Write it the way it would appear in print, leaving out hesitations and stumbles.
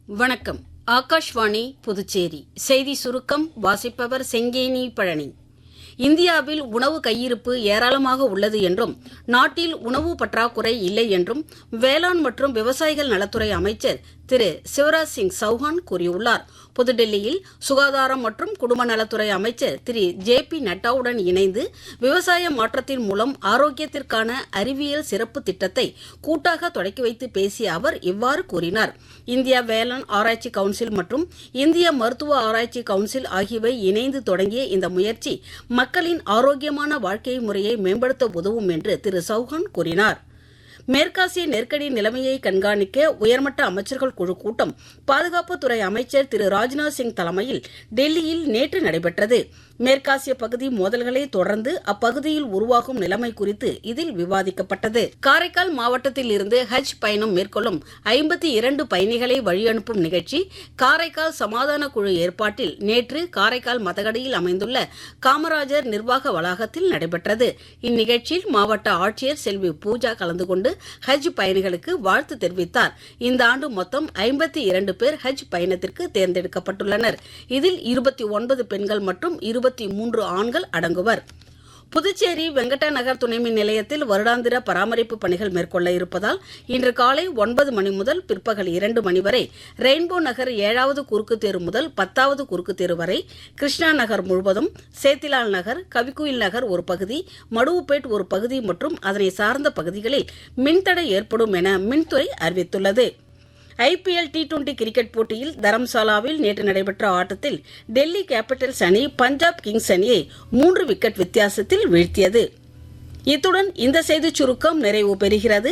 வணக்கம். ஆகாஷ்வாணி புதுச்சேரி செய்தி சுருக்கம் வாசிப்பவர் செங்கேனி பழனி. இந்தியாவில் உணவு கையிருப்பு ஏராளமாக உள்ளது என்றும் நாட்டில் உணவு பற்றாக்குறை இல்லை என்றும் வேளாண் மற்றும் விவசாயிகள் நலத்துறை அமைச்சர் திரு சிவராஜ் சிங் சௌஹான் கூறியுள்ளார். புதுடெல்லியில் சுகாதாரம் மற்றும் குடும்ப நலத்துறை அமைச்சர் திரு ஜே.பி. நட்டாவுடன் இணைந்து விவசாய மாற்றத்தின் மூலம் ஆரோக்கியத்திற்கான அறிவியல் சிறப்பு திட்டத்தை கூட்டாக தொடக்கி வைத்து பேசிய அவர் இவ்வாறு கூறினார். இந்திய வேளாண் ஆராய்ச்சி கவுன்சில் மற்றும் இந்திய மருத்துவ ஆராய்ச்சி கவுன்சில் ஆகியவை இணைந்து தொடங்கிய இந்த முயற்சி மக்களின் ஆரோக்கியமான வாழ்க்கை முறையை மேம்படுத்த உதவும் என்று திரு சௌஹான் கூறினார். மேற்காசிய நெருக்கடி நிலைமையை கண்காணிக்க உயர்மட்ட அமைச்சர்கள் குழு கூட்டம் பாதுகாப்புத்துறை அமைச்சர் திரு ராஜ்நாத் சிங் தலைமையில் டெல்லியில் நேற்று நடைபெற்றது. மேற்காசிய பகுதி மோதல்களை தொடர்ந்து அப்பகுதியில் உருவாகும் நிலைமை குறித்து இதில் விவாதிக்கப்பட்டது. காரைக்கால் மாவட்டத்தில் இருந்து ஹஜ் பயணம் மேற்கொள்ளும் 52 பயணிகளை வழியனுப்பும் நிகழ்ச்சி காரைக்கால் சமாதான குழு ஏற்பாட்டில் நேற்று காரைக்கால் மதகடியில் அமைந்துள்ள காமராஜர் நிர்வாக வளாகத்தில் நடைபெற்றது. இந்நிகழ்ச்சியில் மாவட்ட ஆட்சியர் செல்வி பூஜா கலந்து கொண்டு ஹஜ் பயணிகளுக்கு வாழ்த்து தெரிவித்தார். இந்த ஆண்டு மொத்தம் 52 பேர் ஹஜ் பயணத்திற்கு தேர்ந்தெடுக்கப்பட்டுள்ளனர். இதில் 29 பெண்கள் மற்றும் 23 ஆண்கள் அடங்குவர். புதுச்சேரி வெங்கடா நகர் துணைமின் நிலையத்தில் வருடாந்திர பராமரிப்பு பணிகள் மேற்கொள்ள இருப்பதால் இன்று காலை 9 மணி முதல் பிற்பகல் 2 மணி வரை ரெயின்போ நகர் 7வது குறுக்கு தெரு முதல் 10வது குறுக்கு தெரு வரை, கிருஷ்ணா நகர் முழுவதும், சேத்திலால் நகர், கவிக்குயில் நகர் ஒரு பகுதி, மடுவுப்பேட் ஒரு பகுதி மற்றும் அதனை சார்ந்த பகுதிகளில் மின்தடை ஏற்படும் என மின்துறை அறிவித்துள்ளது. ஐபிஎல் டி20 கிரிக்கெட் போட்டியில் தரம்சாலாவில் நேற்று நடைபெற்ற ஆட்டத்தில் டெல்லி கேபிட்டல்ஸ் அணி பஞ்சாப் கிங்ஸ் அணியை 3 விக்கெட் வித்தியாசத்தில் வீழ்த்தியது. இத்துடன் இந்த செய்திச் சுருக்கம் நிறைவு பெறுகிறது.